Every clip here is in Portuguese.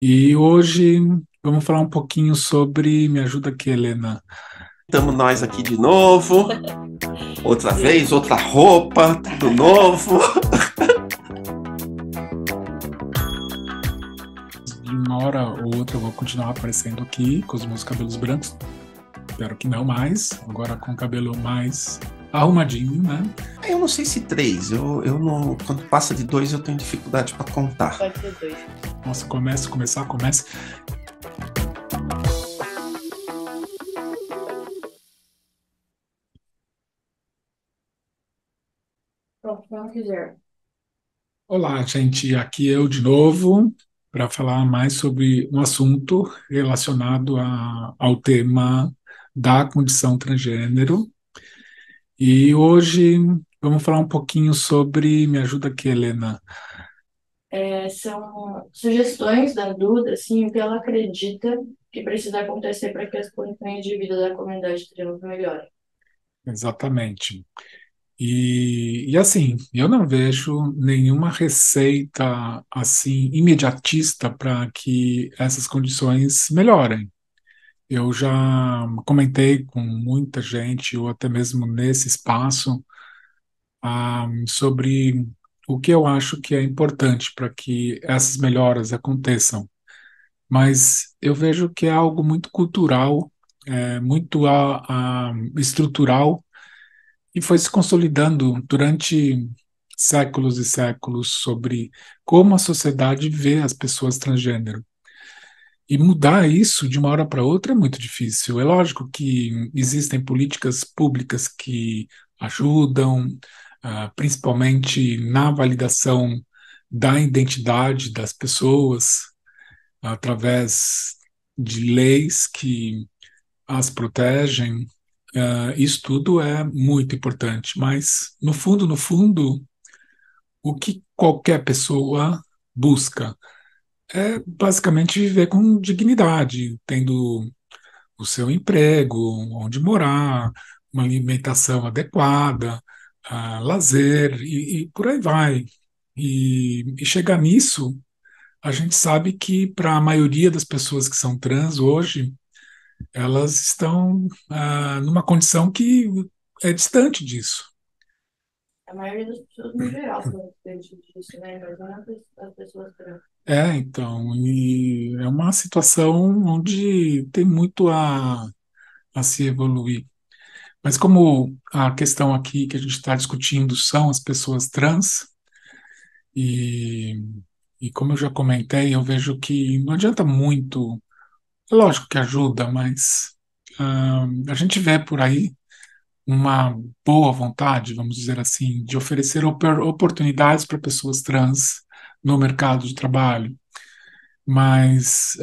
E hoje vamos falar um pouquinho sobre. Me ajuda aqui, Helena. Estamos nós aqui de novo, outra vez, Sim. outra roupa, tudo novo. De uma hora ou outra eu vou continuar aparecendo aqui com os meus cabelos brancos. Espero que não mais. Agora com o cabelo mais arrumadinho, né? Eu não sei se três, eu não. Quando passa de dois, eu tenho dificuldade para contar. Pode ser dois. Nossa, começa. Pronto, como quiser. Olá, gente. Aqui eu de novo para falar mais sobre um assunto relacionado ao tema da condição transgênero. E hoje vamos falar um pouquinho sobre. Me ajuda aqui, Helena. São sugestões da Duda, assim, o que ela acredita que precisa acontecer para que as condições de vida da comunidade trans melhorem. Exatamente. E assim, eu não vejo nenhuma receita assim imediatista para que essas condições melhorem. Eu já comentei com muita gente, ou até mesmo nesse espaço, sobre o que eu acho que é importante para que essas melhoras aconteçam. Mas eu vejo que é algo muito cultural, muito estrutural, e foi se consolidando durante séculos e séculos sobre como a sociedade vê as pessoas transgênero. E mudar isso de uma hora para outra é muito difícil. É lógico que existem políticas públicas que ajudam, principalmente na validação da identidade das pessoas, através de leis que as protegem. Isso tudo é muito importante, mas no fundo, o que qualquer pessoa busca é basicamente viver com dignidade, tendo o seu emprego, onde morar, uma alimentação adequada, lazer e por aí vai. E chegar nisso, a gente sabe que para a maioria das pessoas que são trans hoje, elas estão numa condição que é distante disso. A maioria das pessoas, no geral, são diferentes disso, né? Mas não as pessoas trans. Então, e é uma situação onde tem muito a se evoluir. Mas como a questão aqui que a gente está discutindo são as pessoas trans, e, e como eu já comentei, eu vejo que não adianta muito, é lógico que ajuda, mas a gente vê por aí uma boa vontade, vamos dizer assim, de oferecer oportunidades para pessoas trans no mercado de trabalho. Mas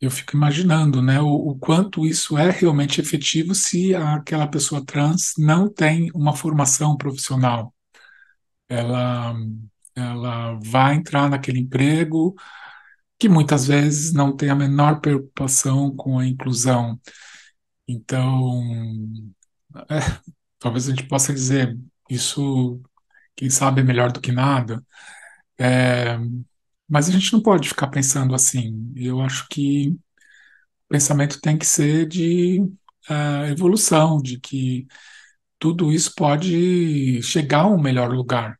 eu fico imaginando, né, o quanto isso é realmente efetivo se aquela pessoa trans não tem uma formação profissional. Ela, ela vai entrar naquele emprego que muitas vezes não tem a menor preocupação com a inclusão. Então, é, talvez a gente possa dizer isso, quem sabe, é melhor do que nada. É, mas a gente não pode ficar pensando assim. Eu acho que o pensamento tem que ser de evolução, de que tudo isso pode chegar a um melhor lugar.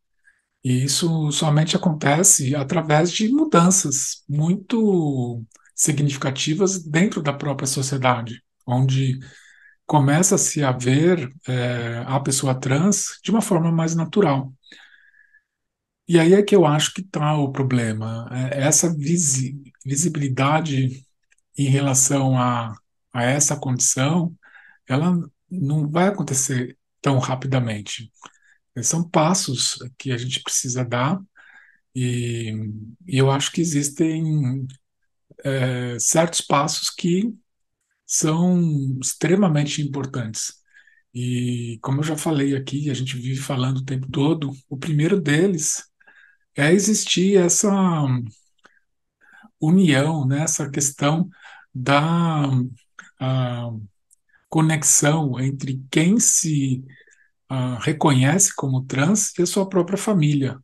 E isso somente acontece através de mudanças muito significativas dentro da própria sociedade, onde começa-se a ver a pessoa trans de uma forma mais natural. E aí é que eu acho que está o problema. Essa visibilidade em relação a essa condição, ela não vai acontecer tão rapidamente. São passos que a gente precisa dar e, e eu acho que existem certos passos que são extremamente importantes. E como eu já falei aqui, a gente vive falando o tempo todo, o primeiro deles é existir essa união, né, essa questão da a, conexão entre quem se reconhece como trans e a sua própria família.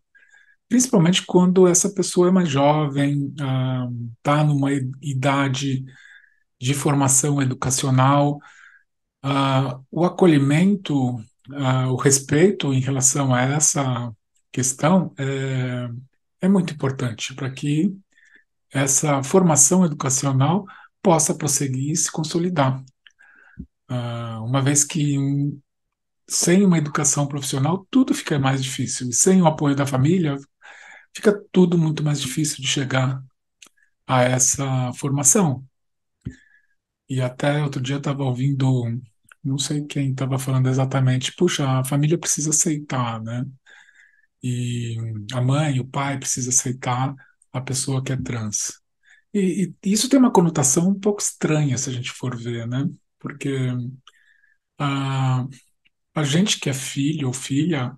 principalmente quando essa pessoa é mais jovem, está numa idade de formação educacional. O acolhimento, o respeito em relação a essa questão é muito importante para que essa formação educacional possa prosseguir e se consolidar. Uma vez que sem uma educação profissional tudo fica mais difícil, e sem o apoio da família fica tudo muito mais difícil de chegar a essa formação. E até outro dia eu estava ouvindo, não sei quem estava falando exatamente, puxa, a família precisa aceitar, né? E a mãe, o pai precisa aceitar a pessoa que é trans. E isso tem uma conotação um pouco estranha se a gente for ver, né? Porque a, a gente que é filho ou filha,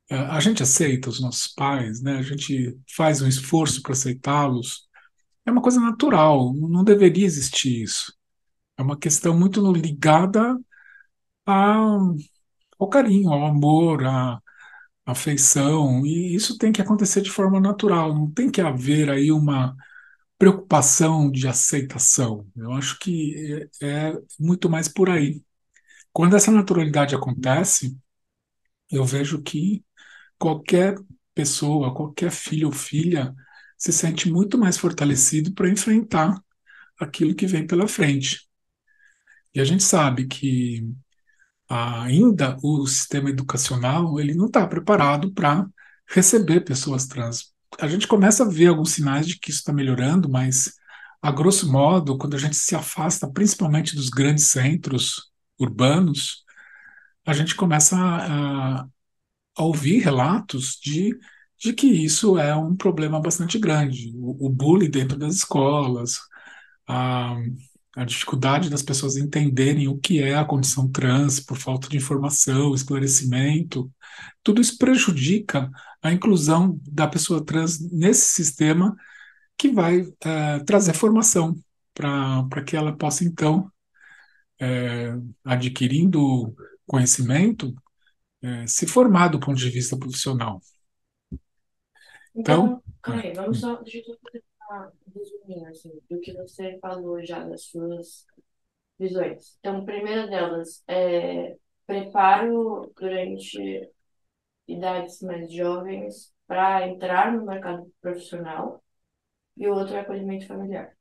a gente aceita os nossos pais, né? A gente faz um esforço para aceitá-los. É uma coisa natural, não deveria existir isso. É uma questão muito ligada a- ao carinho, ao amor, à afeição, e isso tem que acontecer de forma natural, não tem que haver aí uma preocupação de aceitação. Eu acho que é muito mais por aí. Quando essa naturalidade acontece, eu vejo que qualquer pessoa, qualquer filho ou filha se sente muito mais fortalecido para enfrentar aquilo que vem pela frente. E a gente sabe que ainda o sistema educacional ele não está preparado para receber pessoas trans. A gente começa a ver alguns sinais de que isso está melhorando, mas a grosso modo, quando a gente se afasta principalmente dos grandes centros urbanos, a gente começa a ouvir relatos de que isso é um problema bastante grande. O bullying dentro das escolas, a, a dificuldade das pessoas entenderem o que é a condição trans por falta de informação, esclarecimento, tudo isso prejudica a inclusão da pessoa trans nesse sistema que vai trazer formação para que ela possa, então, adquirindo conhecimento, se formar do ponto de vista profissional. Então, Então, aí, vamos só, deixa eu só fazer uma resuminho, assim, do que você falou já das suas visões. Então, a primeira delas é preparo durante idades mais jovens para entrar no mercado profissional e o outro é acolhimento familiar.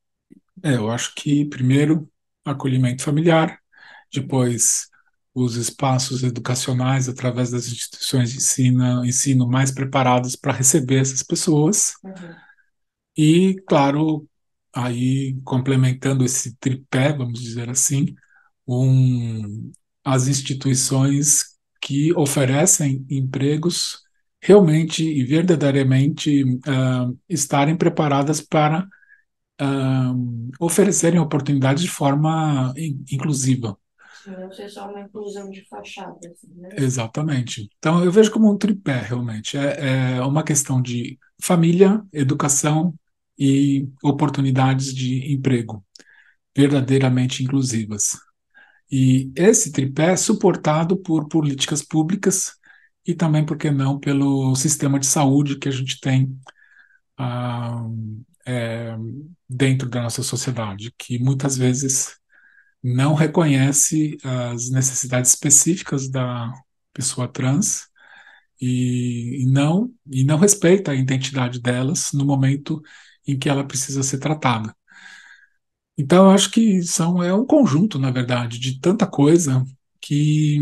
eu acho que primeiro acolhimento familiar, Uhum. depois os espaços educacionais através das instituições de ensino mais preparadas para receber essas pessoas Uhum. e, claro, aí complementando esse tripé, vamos dizer assim, um, as instituições que oferecem empregos realmente e verdadeiramente estarem preparadas para oferecerem oportunidades de forma inclusiva. Sim, não ser só uma inclusão de fachada, assim, né? Exatamente. Então, eu vejo como um tripé, realmente. É uma questão de família, educação e oportunidades de emprego verdadeiramente inclusivas. E esse tripé é suportado por políticas públicas e também, por que não, pelo sistema de saúde que a gente tem ah, é, dentro da nossa sociedade, que muitas vezes não reconhece as necessidades específicas da pessoa trans e não respeita a identidade delas no momento em que ela precisa ser tratada. Então, eu acho que é um conjunto, na verdade, de tanta coisa que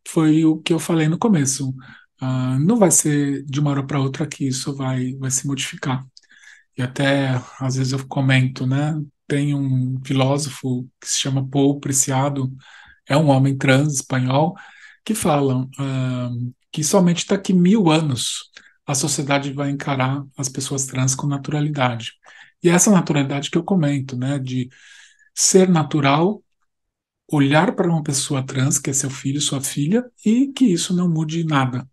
foi o que eu falei no começo. Não vai ser de uma hora para outra que isso vai se modificar. E até, às vezes, eu comento, né? Tem um filósofo que se chama Paul Preciado, é um homem trans espanhol, que fala que somente daqui 1000 anos a sociedade vai encarar as pessoas trans com naturalidade. E é essa naturalidade que eu comento, né? De ser natural, olhar para uma pessoa trans, que é seu filho, sua filha, e que isso não mude nada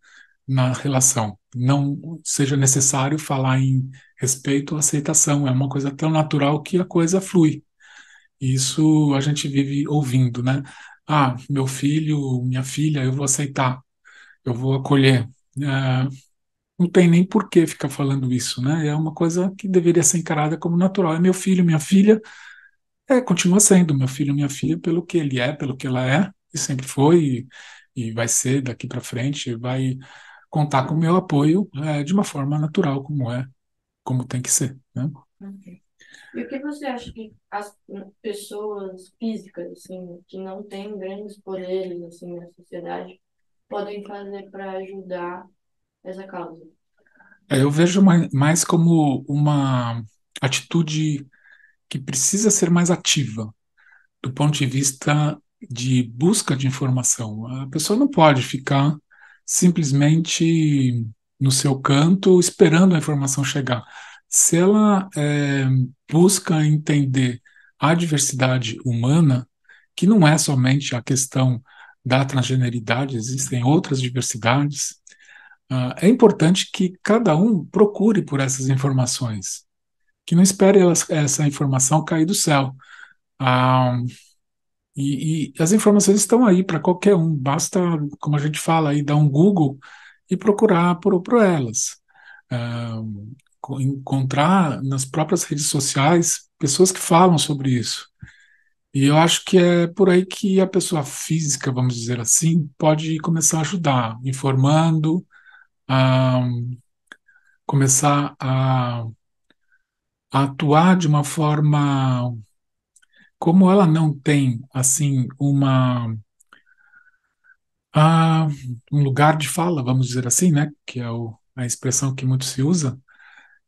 na relação. Não seja necessário falar em respeito ou aceitação. É uma coisa tão natural que a coisa flui. E isso a gente vive ouvindo, né? Meu filho, minha filha, eu vou aceitar, eu vou acolher. não tem nem por que ficar falando isso, né? É uma coisa que deveria ser encarada como natural. É meu filho, minha filha, continua sendo meu filho, minha filha, pelo que ele é, pelo que ela é, e sempre foi, e vai ser daqui para frente, vai contar com o meu apoio, de uma forma natural, como tem que ser, né? Uhum. E o que você acha que as pessoas físicas, assim, que não têm grandes poderes, assim, na sociedade, podem fazer para ajudar essa causa? Eu vejo mais como uma atitude que precisa ser mais ativa, do ponto de vista de busca de informação. A pessoa não pode ficar simplesmente no seu canto esperando a informação chegar. Se ela busca entender a diversidade humana, que não é somente a questão da transgeneridade, existem outras diversidades, é importante que cada um procure por essas informações, que não espere essa informação cair do céu. Ah, e as informações estão aí para qualquer um, basta, como a gente fala aí, dar um Google e procurar por elas. Ah, encontrar nas próprias redes sociais pessoas que falam sobre isso. E eu acho que é por aí que a pessoa física, vamos dizer assim, pode começar a ajudar, informando, a começar a atuar de uma forma, como ela não tem assim ah, um lugar de fala, vamos dizer assim, né, que é a expressão que muito se usa,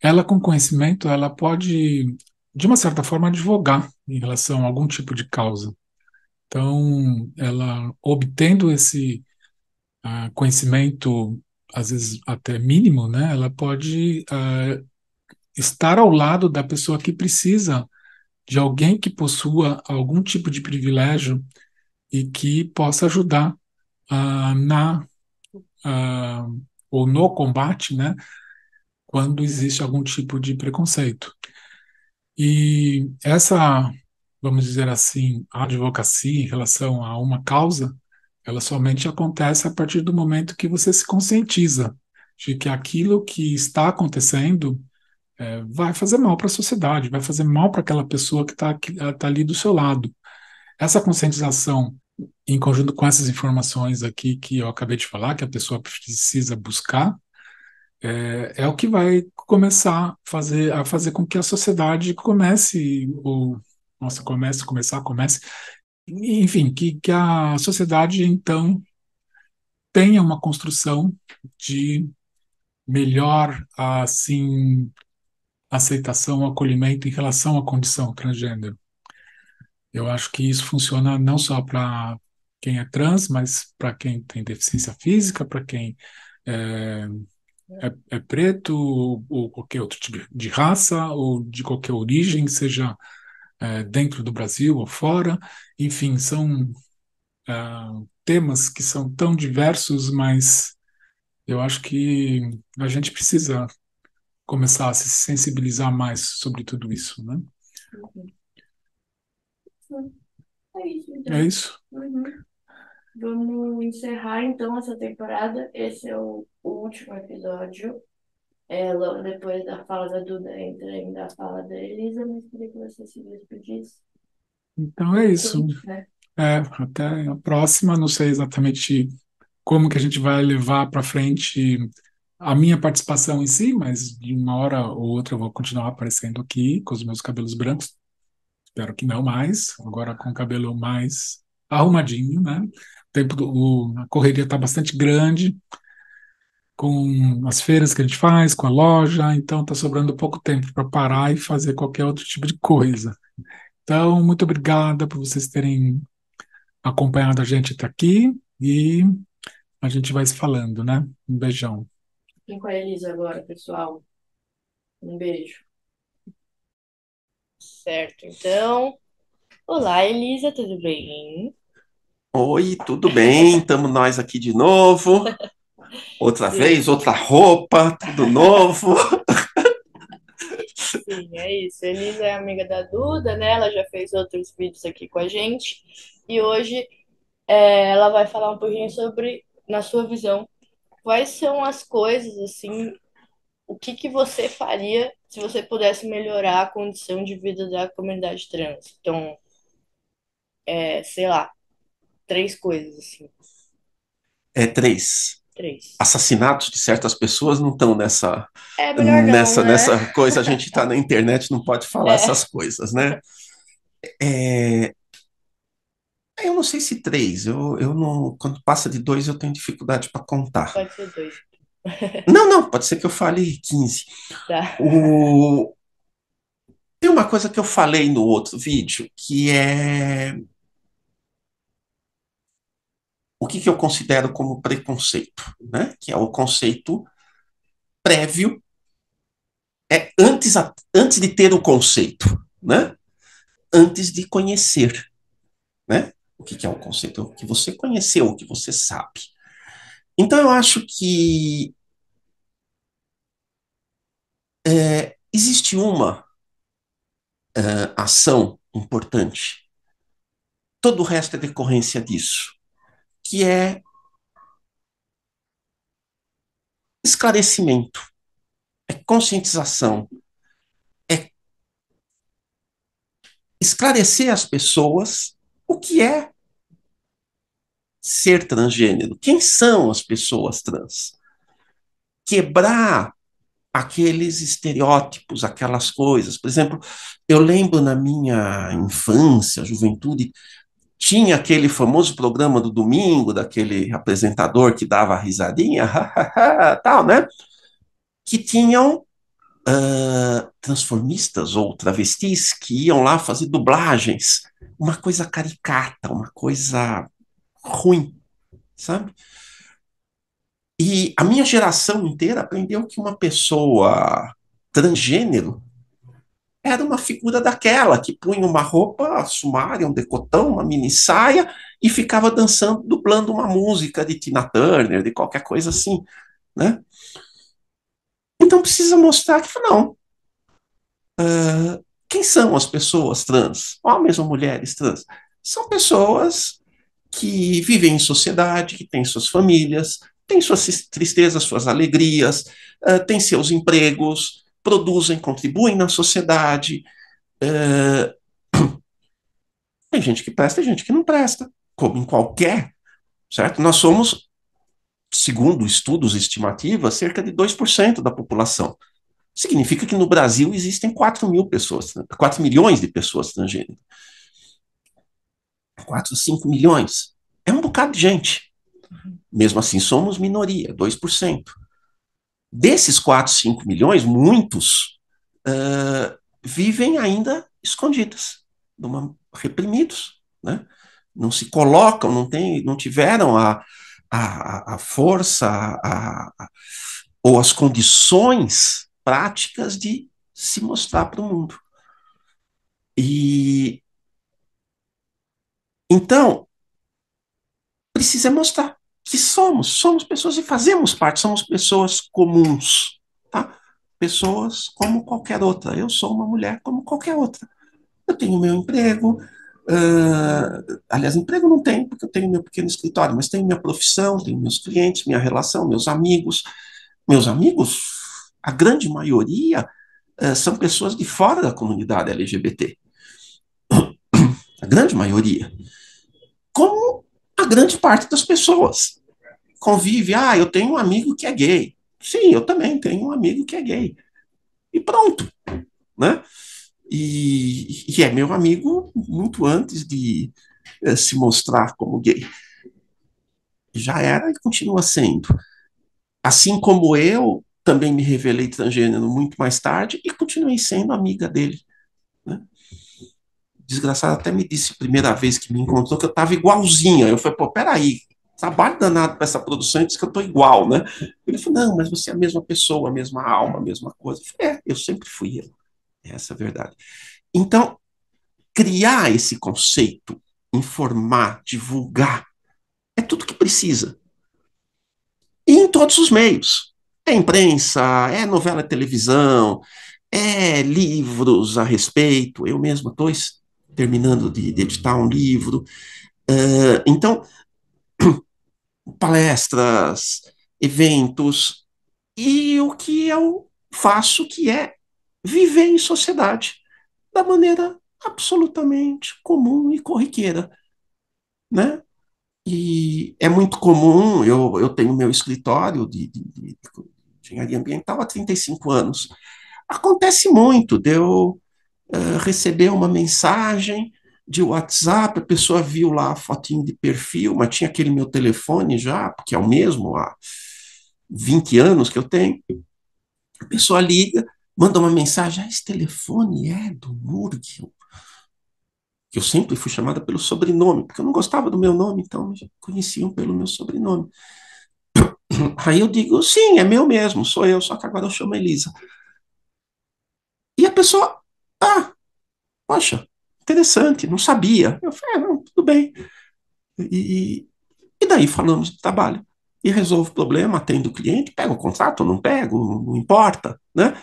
ela com conhecimento, ela pode, de uma certa forma, advogar em relação a algum tipo de causa. Então, ela obtendo esse conhecimento, às vezes até mínimo, né, ela pode estar ao lado da pessoa que precisa de alguém que possua algum tipo de privilégio e que possa ajudar na ah, ou no combate, né, quando existe algum tipo de preconceito. E essa, vamos dizer assim, advocacia em relação a uma causa, ela somente acontece a partir do momento que você se conscientiza de que aquilo que está acontecendo vai fazer mal para a sociedade, vai fazer mal para aquela pessoa que está ali do seu lado. Essa conscientização, em conjunto com essas informações aqui que eu acabei de falar, que a pessoa precisa buscar, é o que vai começar a fazer com que a sociedade comece, ou, nossa, enfim, que a sociedade, então, tenha uma construção de melhor, assim, aceitação, acolhimento em relação à condição transgênero. Eu acho que isso funciona não só para quem é trans, mas para quem tem deficiência física, para quem é, é preto, ou qualquer outro tipo de raça, ou de qualquer origem, seja dentro do Brasil ou fora. Enfim, são temas que são tão diversos, mas eu acho que a gente precisa começar a se sensibilizar mais sobre tudo isso, né? Uhum. Sim, é isso, É então. isso. Uhum. Vamos encerrar, então, essa temporada. Esse é o último episódio. Logo depois da fala da Duda, entra ainda a fala da Elisa, mas queria que você se despedisse. Então é Por isso. fim, né? Até a próxima. Não sei exatamente como que a gente vai levar para frente a minha participação em si, mas de uma hora ou outra eu vou continuar aparecendo aqui com os meus cabelos brancos. Espero que não mais, agora com o cabelo mais arrumadinho, né? A correria está bastante grande, com as feiras que a gente faz, com a loja, então está sobrando pouco tempo para parar e fazer qualquer outro tipo de coisa. Então, muito obrigada por vocês terem acompanhado a gente até aqui e a gente vai se falando, né? Um beijão. Fiquem com a Elisa agora, pessoal. Um beijo. Certo, então. Olá, Elisa, tudo bem? Oi, tudo bem? Estamos nós aqui de novo. Outra Sim, vez, outra roupa, tudo novo. sim, é isso. Elisa é amiga da Duda, né? Ela já fez outros vídeos aqui com a gente. E hoje ela vai falar um pouquinho sobre, na sua visão, quais são as coisas, assim, o que que você faria se você pudesse melhorar a condição de vida da comunidade trans? Então, sei lá, três coisas, assim, Três. três. Assassinatos de certas pessoas não estão É melhor não, né? nessa coisa. A gente está na internet, não pode falar É, essas coisas, né? É, eu não sei se três. Eu não. Quando passa de dois, eu tenho dificuldade para contar. pode ser dois, Não, não. Pode ser que eu fale 15. tá? O, tem uma coisa que eu falei no outro vídeo que é o que eu considero como preconceito, né? Que é o conceito prévio, antes de ter o conceito, né? Antes de conhecer, né? O que é o conceito? O que você conheceu, o que você sabe. Então, eu acho que existe uma ação importante, todo o resto é decorrência disso, que é esclarecimento, é conscientização, é esclarecer às pessoas o que é ser transgênero, quem são as pessoas trans, quebrar aqueles estereótipos, aquelas coisas. Por exemplo, eu lembro na minha infância, juventude, tinha aquele famoso programa do domingo, daquele apresentador que dava a risadinha, tal, né? Que tinham transformistas ou travestis que iam lá fazer dublagens. Uma coisa caricata, uma coisa ruim, sabe? E a minha geração inteira aprendeu que uma pessoa transgênero era uma figura daquela, que punha uma roupa sumária, um decotão, uma mini saia, e ficava dançando, dublando uma música de Tina Turner, de qualquer coisa assim, né? Então precisa mostrar que, não, quem são as pessoas trans? Homens ou mulheres trans? São pessoas que vivem em sociedade, que têm suas famílias, têm suas tristezas, suas alegrias, têm seus empregos, produzem, contribuem na sociedade. Uh, Tem gente que presta e gente que não presta, como em qualquer, certo? Nós somos, segundo estudos e estimativas, cerca de 2% da população. Significa que no Brasil existem 4 mil pessoas, 4 milhões de pessoas transgêneras. 4, 5 milhões. É um bocado de gente. Mesmo assim, somos minoria, 2%. Desses 4, 5 milhões, muitos vivem ainda escondidas, reprimidos, né? Não se colocam, não tiveram a força ou as condições práticas de se mostrar para o mundo. E então precisa mostrar que somos pessoas e fazemos parte, somos pessoas comuns, tá? Pessoas como qualquer outra. Eu sou uma mulher como qualquer outra. Eu tenho meu emprego, aliás, emprego não tenho, porque eu tenho meu pequeno escritório, mas tenho minha profissão, tenho meus clientes, minha relação, meus amigos. Meus amigos, a grande maioria, são pessoas de fora da comunidade LGBT. A grande maioria. Como a grande parte das pessoas. Convive, eu tenho um amigo que é gay. Sim, eu também tenho um amigo que é gay. E pronto, né? E é meu amigo muito antes de se mostrar como gay. Já era e continua sendo. Assim como eu também me revelei transgênero muito mais tarde e continuei sendo amiga dele, né? Desgraçado até me disse a primeira vez que me encontrou que eu estava igualzinha. Eu falei, pô, peraí, trabalho danado para essa produção e disse que eu estou igual, né? Ele falou, não, mas você é a mesma pessoa, a mesma alma, a mesma coisa. Eu falei, eu sempre fui eu. Essa é a verdade. Então, criar esse conceito, informar, divulgar, é tudo que precisa. E em todos os meios. É imprensa, é novela de televisão, é livros a respeito. Eu mesmo estou terminando de editar um livro. Então, palestras, eventos, e o que eu faço, que é viver em sociedade da maneira absolutamente comum e corriqueira, né? E é muito comum, eu tenho meu escritório de engenharia ambiental há 35 anos. Acontece muito de eu receber uma mensagem de WhatsApp, a pessoa viu lá a fotinho de perfil, mas tinha aquele meu telefone já, porque é o mesmo há 20 anos que eu tenho. A pessoa liga, manda uma mensagem, esse telefone é do Murgel, que eu sempre fui chamada pelo sobrenome, porque eu não gostava do meu nome, então me conheciam pelo meu sobrenome. Aí eu digo, sim, é meu mesmo, sou eu, só que agora eu chamo Elisa. E a pessoa, ah, poxa, interessante, não sabia. Eu falei, não, tudo bem. E, e daí falamos de trabalho. E resolvo o problema, atendo o cliente, pego o contrato, não pego, não importa, né?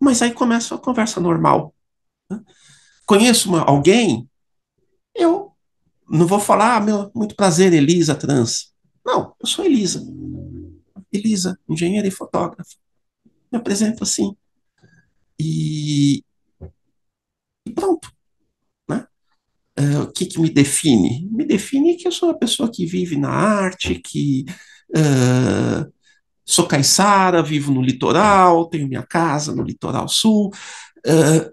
Mas aí começa a conversa normal. Né? Conheço alguém, eu não vou falar, meu, muito prazer, Elisa Trans. Não, eu sou Elisa. Elisa, engenheira e fotógrafa. Me apresento assim. E, e pronto, né? O que me define? Me define que eu sou uma pessoa que vive na arte, que sou caiçara, vivo no litoral, tenho minha casa no litoral sul. Uh,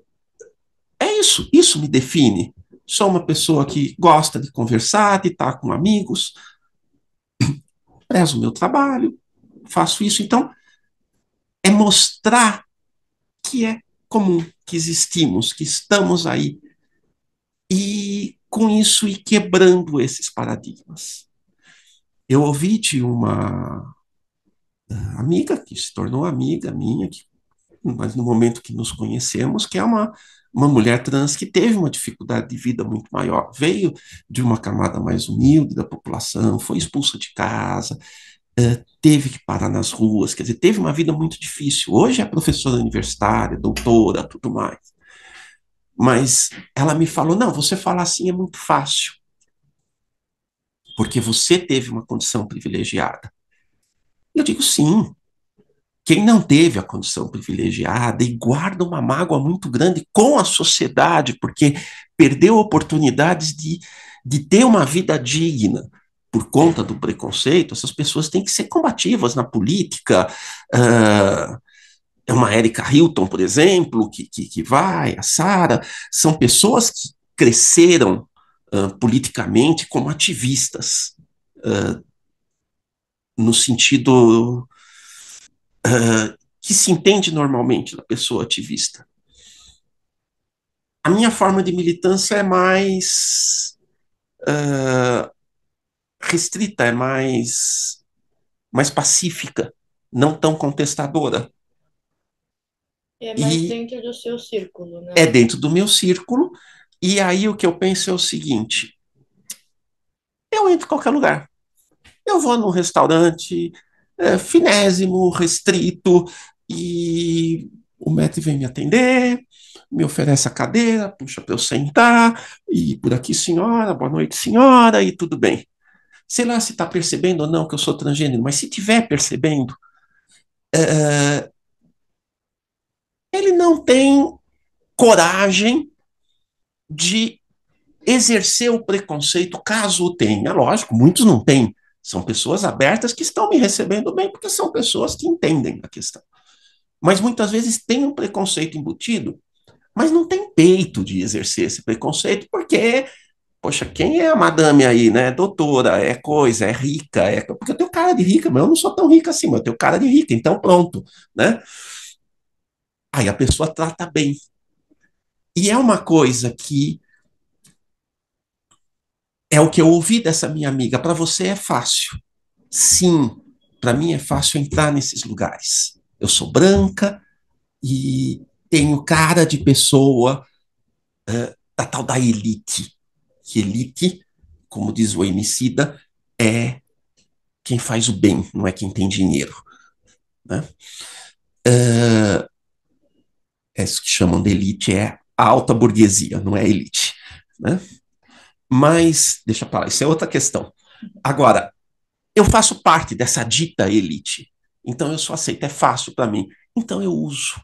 é isso me define. Sou uma pessoa que gosta de conversar, de estar com amigos, prezo o meu trabalho, faço isso. Então, é mostrar que é comum, que existimos, que estamos aí. E com isso ir quebrando esses paradigmas. Eu ouvi de uma amiga, que se tornou amiga minha, mas no momento que nos conhecemos, que é uma mulher trans que teve uma dificuldade de vida muito maior. Veio de uma camada mais humilde da população, foi expulsa de casa, teve que parar nas ruas, quer dizer, teve uma vida muito difícil. Hoje é professora universitária, doutora, tudo mais. Mas ela me falou, não, você falar assim é muito fácil, porque você teve uma condição privilegiada. Eu digo, sim, quem não teve a condição privilegiada e guarda uma mágoa muito grande com a sociedade, porque perdeu oportunidades de ter uma vida digna por conta do preconceito, essas pessoas têm que ser combativas na política. É uma Erika Hilton, por exemplo, que vai, a Sara, são pessoas que cresceram politicamente como ativistas, no sentido que se entende normalmente da pessoa ativista. A minha forma de militância é mais restrita, é mais pacífica, não tão contestadora. É mais E dentro do seu círculo, né? é dentro do meu círculo, e aí o que eu penso é o seguinte, eu entro em qualquer lugar. Eu vou num restaurante finésimo, restrito, e o maître vem me atender, me oferece a cadeira, puxa para eu sentar, e por aqui, senhora, boa noite, senhora, e tudo bem. Sei lá se está percebendo ou não que eu sou transgênero, mas se tiver percebendo, ele não tem coragem de exercer o preconceito, caso o tenha. Lógico, muitos não têm. São pessoas abertas que estão me recebendo bem, porque são pessoas que entendem a questão. Mas muitas vezes tem um preconceito embutido, mas não tem peito de exercer esse preconceito, porque, poxa, quem é a madame aí, né? Doutora, é coisa, é rica, porque eu tenho cara de rica, mas eu não sou tão rica assim, mas eu tenho cara de rica, então pronto, né? Aí a pessoa trata bem. E é uma coisa que é o que eu ouvi dessa minha amiga. Para você é fácil. Sim, para mim é fácil entrar nesses lugares. Eu sou branca e tenho cara de pessoa da tal da elite. Que elite, como diz o Emicida, é quem faz o bem, não é quem tem dinheiro. Né? É isso que chamam de elite, é a alta burguesia, não é elite. Né? Mas, deixa para lá, isso é outra questão. Agora, eu faço parte dessa dita elite. Então eu sou aceito, é fácil para mim. Então eu uso.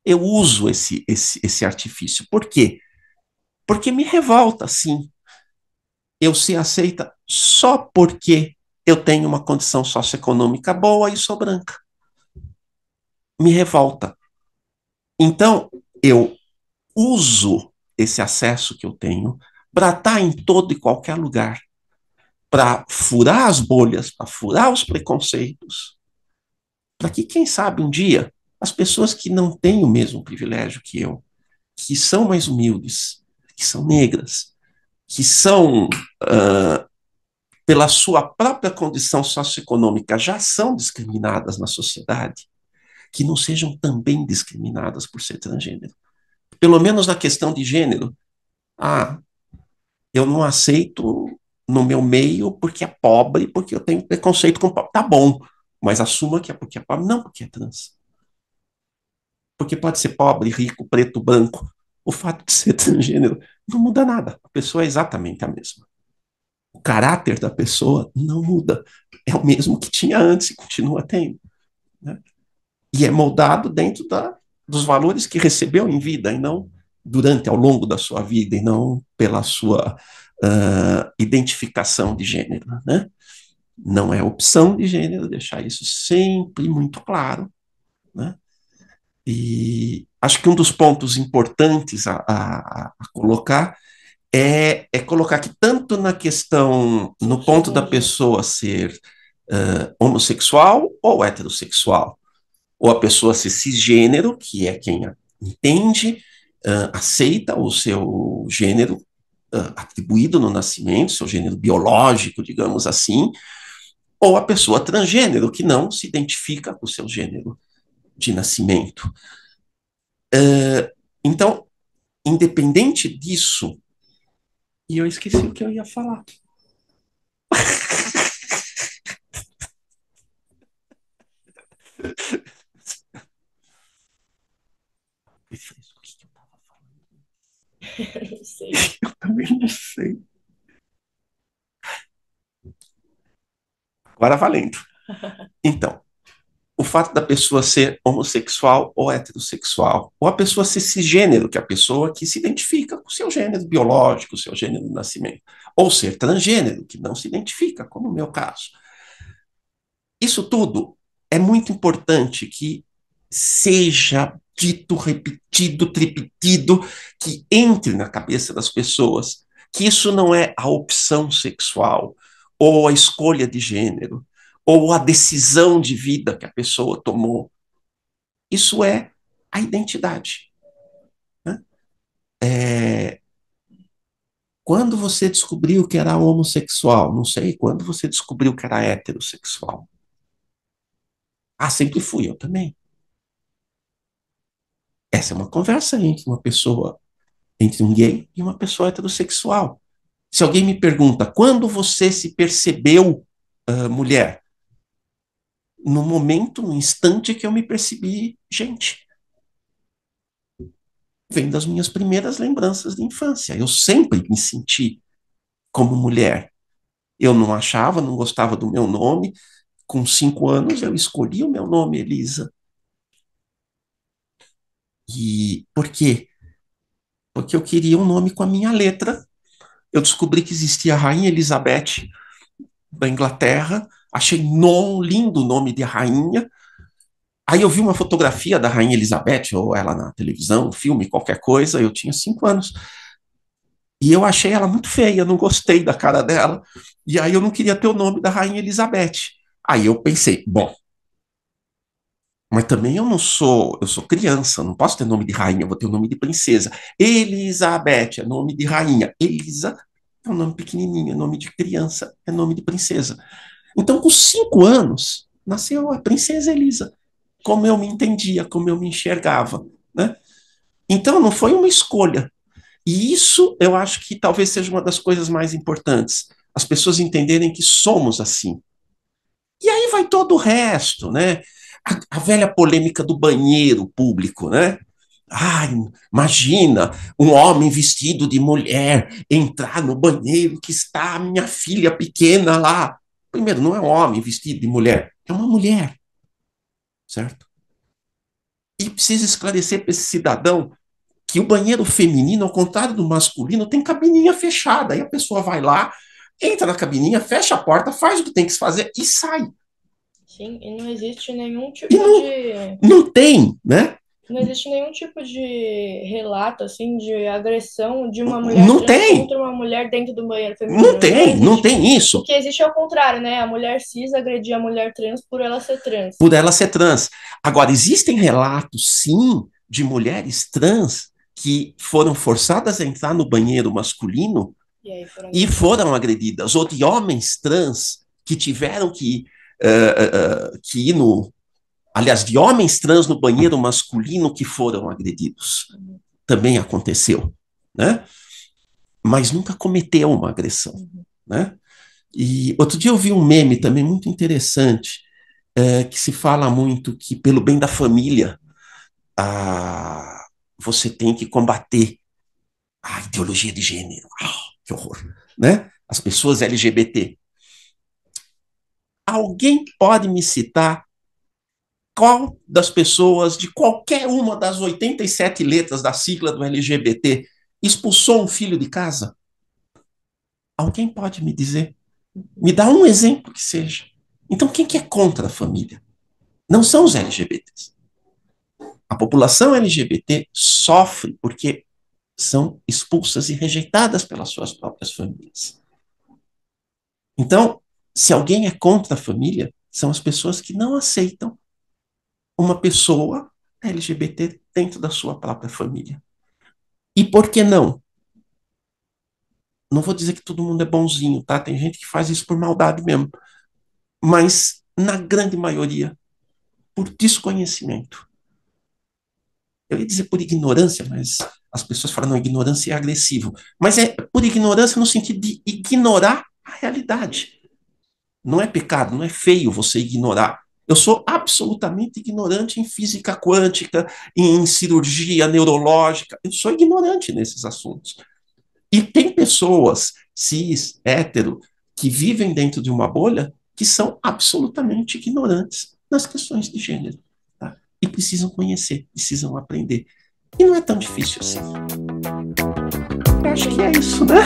Eu uso esse artifício. Por quê? Porque me revolta, sim, eu ser aceita só porque eu tenho uma condição socioeconômica boa e sou branca. Me revolta. Então, eu uso esse acesso que eu tenho para estar em todo e qualquer lugar, para furar as bolhas, para furar os preconceitos, para que, quem sabe, um dia, as pessoas que não têm o mesmo privilégio que eu, que são mais humildes, que são negras, que são, pela sua própria condição socioeconômica, já são discriminadas na sociedade, que não sejam também discriminadas por ser transgênero. Pelo menos na questão de gênero. Ah, eu não aceito no meu meio porque é pobre, porque eu tenho preconceito com pobre. Tá bom, mas assuma que é porque é pobre, não porque é trans. Porque pode ser pobre, rico, preto, branco. O fato de ser transgênero não muda nada. A pessoa é exatamente a mesma. O caráter da pessoa não muda. É o mesmo que tinha antes e continua tendo. Né? E é moldado dentro dos valores que recebeu em vida e não durante, ao longo da sua vida, e não pela sua identificação de gênero. Né? Não é opção de gênero, deixar isso sempre muito claro. Né? E acho que um dos pontos importantes a colocar é colocar que tanto na questão, no ponto da pessoa ser homossexual ou heterossexual, ou a pessoa ser cisgênero, que é quem entende, aceita o seu gênero atribuído no nascimento, seu gênero biológico, digamos assim, ou a pessoa transgênero, que não se identifica com o seu gênero de nascimento. Então, independente disso, e eu esqueci o que eu ia falar. O que eu estava falando? Não sei. Eu também não sei. Agora valendo. Então, o fato da pessoa ser homossexual ou heterossexual, ou a pessoa ser cisgênero, que é a pessoa que se identifica com o seu gênero biológico, o seu gênero de nascimento, ou ser transgênero, que não se identifica, como no meu caso. Isso tudo é muito importante que seja dito, repetido, tripetido, que entre na cabeça das pessoas, que isso não é a opção sexual, ou a escolha de gênero, ou a decisão de vida que a pessoa tomou. Isso é a identidade. Né? Quando você descobriu que era homossexual? Não sei. Quando você descobriu que era heterossexual? Ah, sempre fui, eu também. Essa é uma conversa entre uma pessoa, entre um gay e uma pessoa heterossexual. Se alguém me pergunta, quando você se percebeu mulher? No momento, no instante que eu me percebi gente. Vem das minhas primeiras lembranças de infância. Eu sempre me senti como mulher. Eu não achava, não gostava do meu nome. Com 5 anos, eu escolhi o meu nome, Elisa. E por quê? Porque eu queria um nome com a minha letra. Eu descobri que existia a Rainha Elizabeth da Inglaterra. Achei lindo o nome de rainha. Aí eu vi uma fotografia da Rainha Elizabeth, ou ela na televisão, filme, qualquer coisa. Eu tinha 5 anos. E eu achei ela muito feia, não gostei da cara dela. E aí eu não queria ter o nome da Rainha Elizabeth. Aí eu pensei, bom, mas também eu sou criança, não posso ter nome de rainha, vou ter o nome de princesa. Elizabeth é nome de rainha. Elisa é um nome pequenininho, é nome de criança, é nome de princesa. Então, com 5 anos, nasceu a princesa Elisa, como eu me entendia, como eu me enxergava, né? Então, não foi uma escolha. E isso eu acho que talvez seja uma das coisas mais importantes. As pessoas entenderem que somos assim. E aí vai todo o resto, né? A velha polêmica do banheiro público, né? Ai, imagina um homem vestido de mulher entrar no banheiro que está a minha filha pequena lá. Primeiro, não é um homem vestido de mulher, é uma mulher, certo? E precisa esclarecer para esse cidadão que o banheiro feminino, ao contrário do masculino, tem cabininha fechada. Aí a pessoa vai lá, entra na cabininha, fecha a porta, faz o que tem que fazer e sai. Sim, e não existe nenhum tipo Não tem, né? Não existe nenhum tipo de relato, assim, de agressão de uma mulher Não trans tem. contra uma mulher dentro do banheiro feminino. Não tem isso. O que existe é o contrário, né? A mulher cis agredir a mulher trans por ela ser trans. Por ela ser trans. Agora, existem relatos, sim, de mulheres trans que foram forçadas a entrar no banheiro masculino e foram agredidas. Ou de homens trans que tiveram que ir no... Aliás, de homens trans no banheiro masculino que foram agredidos. Também aconteceu, né? Mas nunca cometeu uma agressão, né? E outro dia eu vi um meme também muito interessante, que se fala muito que pelo bem da família, você tem que combater a ideologia de gênero. Que horror, né? As pessoas LGBT. Alguém pode me citar qual das pessoas de qualquer uma das 87 letras da sigla do LGBT expulsou um filho de casa? Alguém pode me dizer? Me dá um exemplo que seja. Então, quem que é contra a família? Não são os LGBTs. A população LGBT sofre porque são expulsas e rejeitadas pelas suas próprias famílias. Então, se alguém é contra a família, são as pessoas que não aceitam uma pessoa LGBT dentro da sua própria família. E por que não? Não vou dizer que todo mundo é bonzinho, tá? Tem gente que faz isso por maldade mesmo. Mas, na grande maioria, por desconhecimento. Eu ia dizer por ignorância, mas as pessoas falam, não, ignorância é agressivo. Mas é por ignorância no sentido de ignorar a realidade. Não é pecado, não é feio você ignorar. Eu sou absolutamente ignorante em física quântica, em cirurgia neurológica. Eu sou ignorante nesses assuntos. E tem pessoas cis, hétero, que vivem dentro de uma bolha que são absolutamente ignorantes nas questões de gênero. Tá? E precisam conhecer, precisam aprender. E não é tão difícil assim. Eu acho que é isso, né?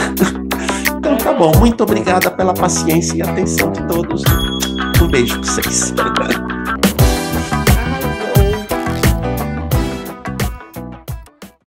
Então tá bom. Muito obrigada pela paciência e atenção de todos. Um beijo pra vocês.